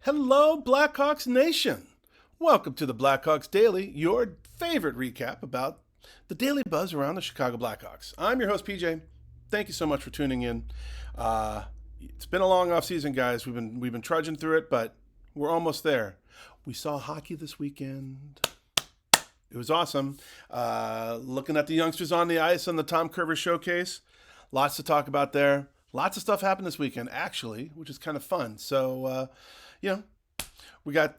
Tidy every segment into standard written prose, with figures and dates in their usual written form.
Hello, Blackhawks Nation. Welcome to the Blackhawks Daily, your favorite recap about the daily buzz around the Chicago Blackhawks. I'm your host, PJ. Thank you so much for tuning in. It's been a long off season, guys. We've been trudging through it, but we're almost there. We saw hockey this weekend. It was awesome. Looking at the youngsters on the ice on the Tom Curver Showcase. Lots to talk about there. Lots of stuff happened this weekend, actually, which is kind of fun. So, we got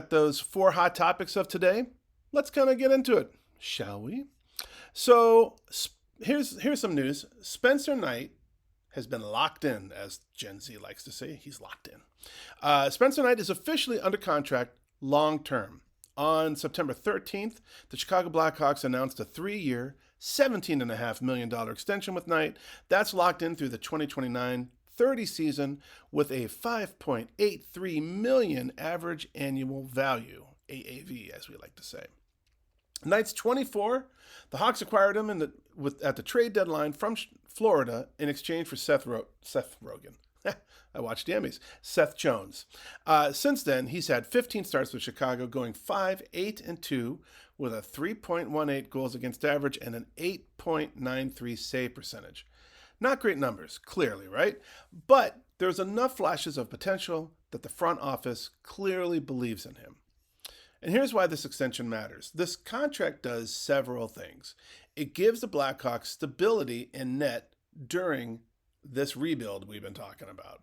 those 4 hot topics of today. Let's kind of get into it, shall we? So here's some news. Spencer Knight has been locked in, as Gen Z likes to say. He's locked in. Spencer Knight is officially under contract long term. On September 13th, the Chicago Blackhawks announced a 3-year, $17.5 million extension with Knight. That's locked in through the 2029-30 season with a $5.83 million average annual value, AAV, as we like to say. Knight's 24. The Hawks acquired him at the trade deadline from Florida in exchange for Seth Rogen. I watched the Emmys. Seth Jones. Since then, he's had 15 starts with Chicago, going 5-8-2 with a 3.18 goals against average and an 8.93 save percentage. Not great numbers, clearly, right? But there's enough flashes of potential that the front office clearly believes in him. And here's why this extension matters. This contract does several things. It gives the Blackhawks stability in net during this rebuild we've been talking about.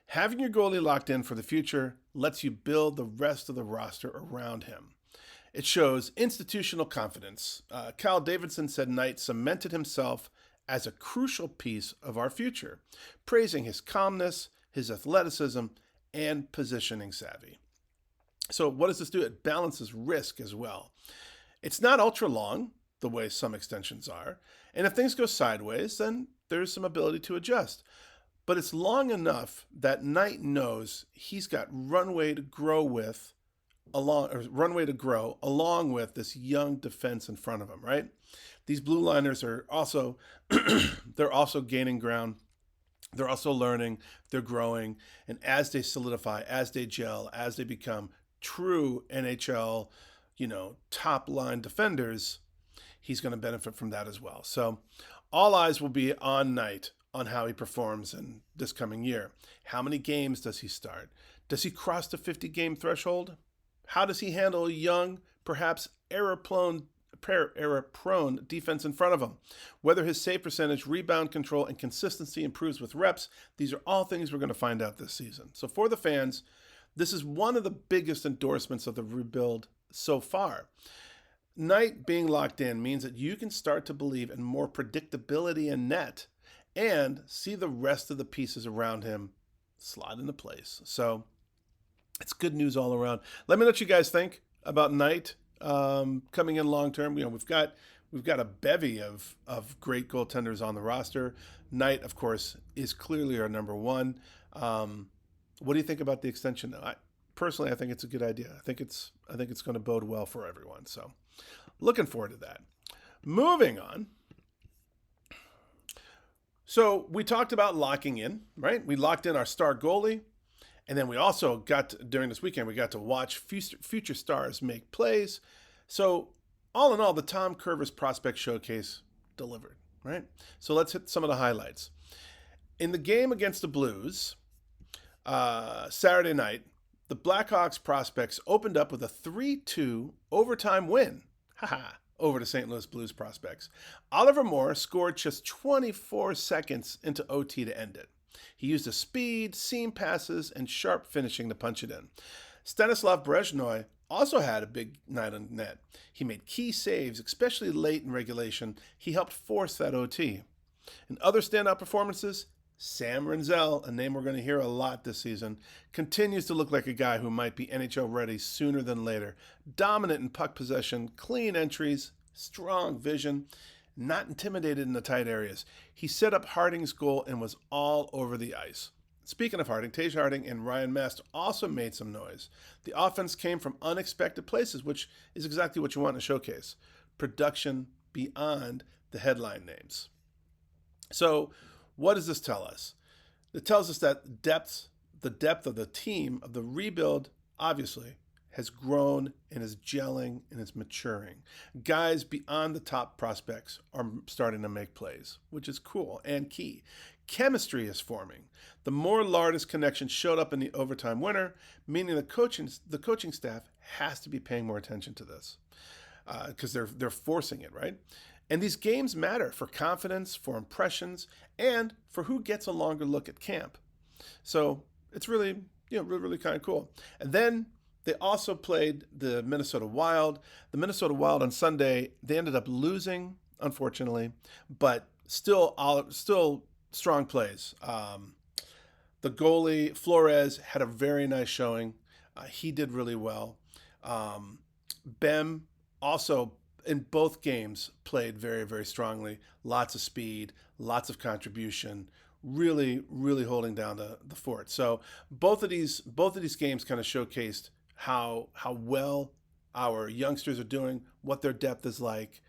Having your goalie locked in for the future lets you build the rest of the roster around him. It shows institutional confidence. Cal Davidson said Knight cemented himself as a crucial piece of our future, praising his calmness, his athleticism, and positioning savvy. So what does this do? It balances risk as well. It's not ultra long, the way some extensions are, and if things go sideways, then there's some ability to adjust. But it's long enough that Knight knows he's got runway to grow along with this young defense in front of him, right? These blue liners are also they're also gaining ground. They're also learning, they're growing, and as they solidify, as they gel, as they become true NHL, top line defenders, he's going to benefit from that as well. So all eyes will be on Knight on how he performs in this coming year. How many games does he start? Does he cross the 50-game threshold? How does he handle a young, perhaps error-prone defense in front of him? Whether his save percentage, rebound control, and consistency improves with reps, these are all things we're going to find out this season. So for the fans, this is one of the biggest endorsements of the rebuild so far. Knight being locked in means that you can start to believe in more predictability in net and see the rest of the pieces around him slide into place. So it's good news all around. Let me know what you guys think about Knight coming in long term. We've got a bevy of great goaltenders on the roster. Knight, of course, is clearly our number one. What do you think about the extension? Personally, I think it's a good idea. I think it's going to bode well for everyone. So, looking forward to that. Moving on. So we talked about locking in, right? We locked in our star goalie, and then we also during this weekend we got to watch future stars make plays. So all in all, the Tom Curver's prospect showcase delivered, right? So let's hit some of the highlights. In the game against the Blues, Saturday night, the Blackhawks prospects opened up with a 3-2 overtime win over the St. Louis Blues prospects. Oliver Moore scored just 24 seconds into OT to end it. He used his speed, seam passes, and sharp finishing to punch it in. Stanislav Brezhnev also had a big night on net. He made key saves, especially late in regulation. He helped force that OT. In other standout performances, Sam Renzel, a name we're going to hear a lot this season, continues to look like a guy who might be NHL ready sooner than later. Dominant in puck possession, clean entries, strong vision, not intimidated in the tight areas. He set up Harding's goal and was all over the ice. Speaking of Harding, Tage Harding and Ryan Mast also made some noise. The offense came from unexpected places, which is exactly what you want in a showcase. Production beyond the headline names. So, what does this tell us? It tells us that depth the depth of the team, of the rebuild, obviously, has grown and is gelling and is maturing. Guys beyond the top prospects are starting to make plays, which is cool and key. Chemistry is forming. The more Lardis connection showed up in the overtime winner, meaning the coaching staff has to be paying more attention to this because they're forcing it, right? And these games matter for confidence, for impressions, and for who gets a longer look at camp. So it's really, really kind of cool. And then they also played the Minnesota Wild. The Minnesota Wild on Sunday, they ended up losing, unfortunately, but still strong plays. The goalie, Flores, had a very nice showing. He did really well. Bem also, in both games, played very, very strongly. Lots of speed, lots of contribution, really, really holding down the fort. So both of these games kind of showcased how well our youngsters are doing, what their depth is like.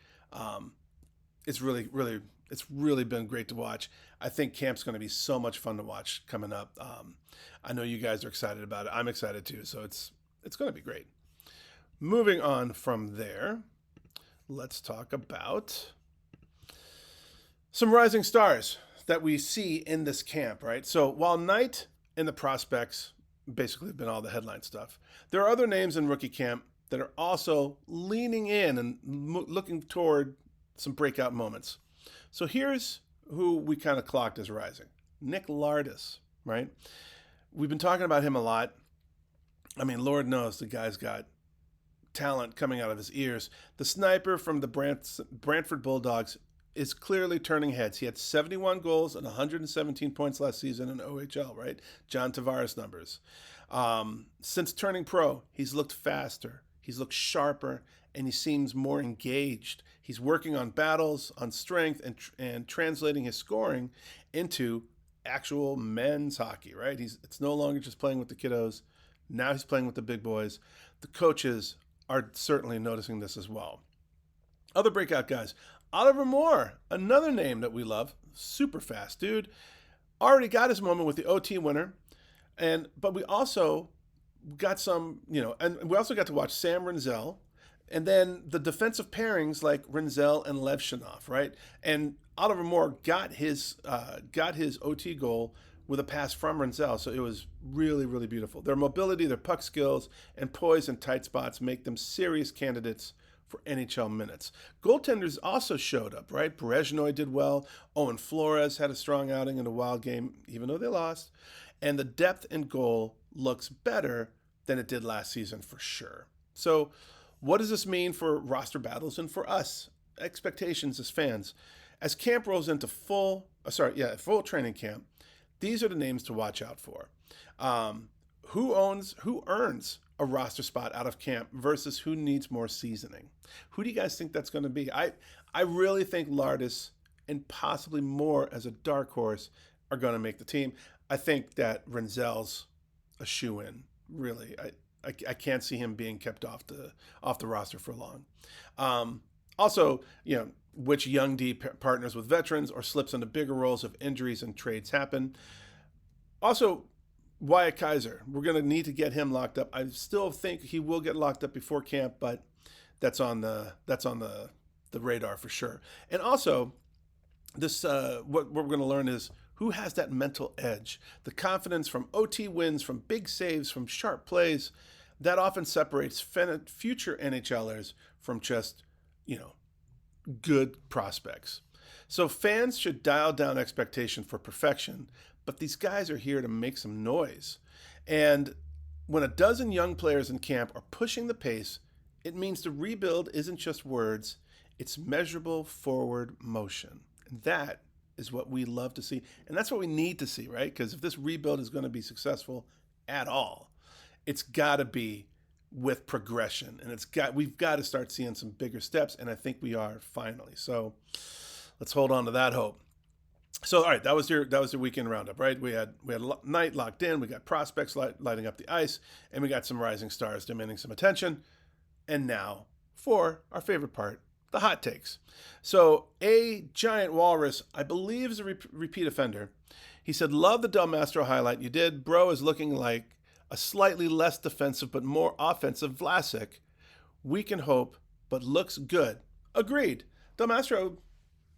It's really been great to watch. I think camp's going to be so much fun to watch coming up. I know you guys are excited about it. I'm excited too. So it's going to be great. Moving on from there, let's talk about some rising stars that we see in this camp, right? So while Knight and the prospects basically have been all the headline stuff, there are other names in rookie camp that are also leaning in and looking toward some breakout moments. So here's who we kind of clocked as rising. Nick Lardis, right? We've been talking about him a lot. I mean, Lord knows the guy's got talent coming out of his ears. The sniper from the Brantford Bulldogs is clearly turning heads. He had 71 goals and 117 points last season in OHL, right? John Tavares numbers. Since turning pro, he's looked faster, he's looked sharper, and he seems more engaged. He's working on battles, on strength, and translating his scoring into actual men's hockey, right? It's no longer just playing with the kiddos. Now he's playing with the big boys. The coaches are certainly noticing this as well. Other breakout guys. Oliver Moore, another name that we love. Super fast dude. Already got his moment with the OT winner. But we also got some, and we also got to watch Sam Rinzel. And then the defensive pairings like Rinzel and Levshinov, right? And Oliver Moore got his OT goal with a pass from Rinzel, so it was really, really beautiful. Their mobility, their puck skills, and poise in tight spots make them serious candidates for NHL minutes. Goaltenders also showed up, right? Brezhnoy did well. Owen Flores had a strong outing in a Wild game, even though they lost. And the depth in goal looks better than it did last season for sure. So what does this mean for roster battles and for us, expectations as fans? As camp rolls into full training camp, these are the names to watch out for. Who earns a roster spot out of camp versus who needs more seasoning? Who do you guys think that's going to be? I really think Lardis and possibly Moore as a dark horse are going to make the team. I think that Rinzel's a shoo-in, really. I can't see him being kept off the roster for long. Also, which young D partners with veterans or slips into bigger roles if injuries and trades happen. Also, Wyatt Kaiser, we're going to need to get him locked up. I still think he will get locked up before camp, but that's on the radar for sure. And also, this what we're going to learn is who has that mental edge, the confidence from OT wins, from big saves, from sharp plays. That often separates future NHLers from just, good prospects. So fans should dial down expectation for perfection, but these guys are here to make some noise. And when a dozen young players in camp are pushing the pace, it means the rebuild isn't just words, it's measurable forward motion. And that is what we love to see. And that's what we need to see, right? Because if this rebuild is going to be successful at all, it's got to be with progression, and we've got to start seeing some bigger steps, and I think we are finally. So let's hold on to that hope. So all right, that was your weekend roundup, right? We had Knight locked in, we got prospects lighting up the ice, and we got some rising stars demanding some attention. And now for our favorite part, the hot takes. So a giant walrus, I believe, is a repeat offender. He said, love the Del Mastro highlight you did. Bro is looking like a slightly less defensive but more offensive Vlasic. We can hope, but looks good. Agreed. Del Mastro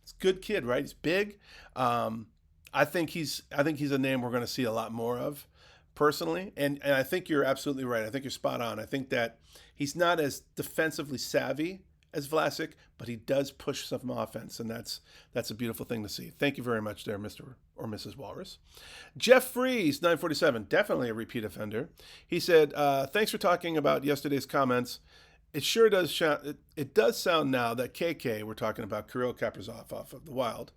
is a good kid, right? He's big. I think he's a name we're going to see a lot more of, personally. And I think you're absolutely right. I think you're spot on. I think that he's not as defensively savvy as Vlasic, but he does push some offense, and that's a beautiful thing to see. Thank you very much there, Mr. or Mrs. Walrus. Jeff Freeze, 947, definitely a repeat offender. He said, thanks for talking about yesterday's comments. It sure does it does sound now that KK, we're talking about Kirill Kaprizov off of the Wild,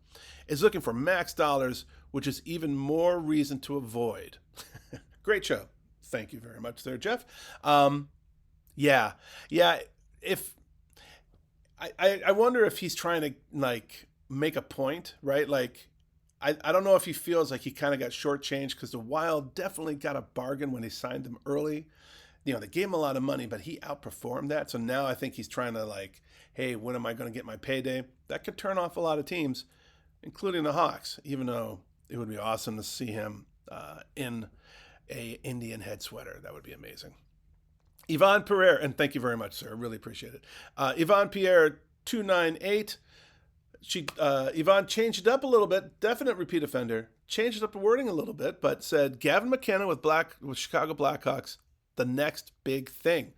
is looking for max dollars, which is even more reason to avoid. Great show. Thank you very much there, Jeff. Yeah. If I wonder if he's trying to like make a point, right? Like, I don't know if he feels like he kind of got shortchanged because the Wild definitely got a bargain when they signed him early. You know, they gave him a lot of money, but he outperformed that. So now I think he's trying to like, hey, when am I going to get my payday? That could turn off a lot of teams, including the Hawks, even though it would be awesome to see him in a Indian head sweater. That would be amazing. Yvonne Pereira, and thank you very much, sir. I really appreciate it. Yvonne Pierre 298. Yvonne changed it up a little bit. Definite repeat offender. Changed up the wording a little bit, but said Gavin McKenna with Chicago Blackhawks, the next big thing.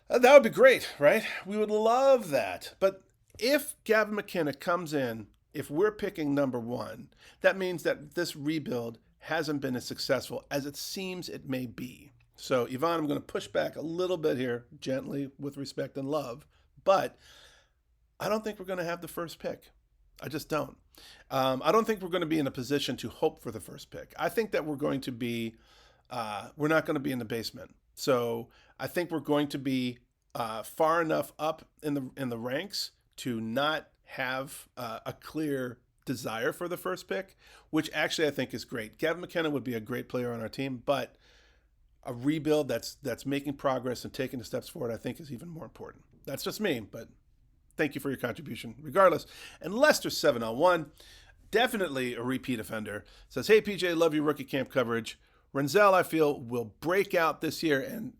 That would be great, right? We would love that. But if Gavin McKenna comes in, if we're picking number one, that means that this rebuild hasn't been as successful as it seems it may be. So, Yvonne, I'm going to push back a little bit here, gently, with respect and love. But I don't think we're going to have the first pick. I just don't. I don't think we're going to be in a position to hope for the first pick. I think that we're going to be, we're not going to be in the basement. So I think we're going to be far enough up in the ranks to not have a clear desire for the first pick, which actually I think is great. Gavin McKenna would be a great player on our team, but a rebuild that's making progress and taking the steps forward, I think, is even more important. That's just me, but thank you for your contribution regardless. And Lester 701, definitely a repeat offender, says, hey, PJ, love your rookie camp coverage. Renzel, I feel, will break out this year, and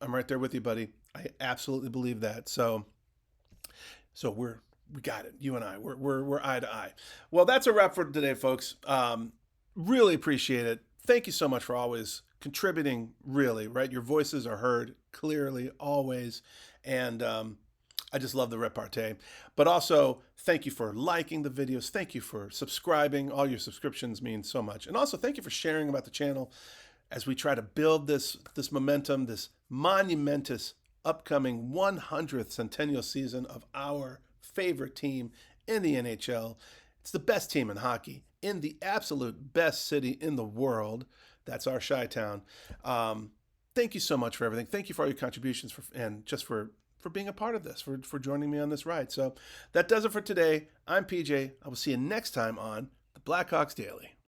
I'm right there with you, buddy. I absolutely believe that. So we got it. You and I, we're eye to eye. Well, that's a wrap for today, folks. Really appreciate it. Thank you so much for always contributing, really, right? Your voices are heard clearly, always. And I just love the repartee. But also, thank you for liking the videos. Thank you for subscribing. All your subscriptions mean so much. And also, thank you for sharing about the channel as we try to build this momentum, this monumentous upcoming 100th centennial season of our favorite team in the NHL. It's the best team in hockey in the absolute best city in the world. That's our Chi-Town. Thank you so much for everything. Thank you for all your contributions and just for being a part of this, for joining me on this ride. So that does it for today. I'm PJ. I will see you next time on the Blackhawks Daily.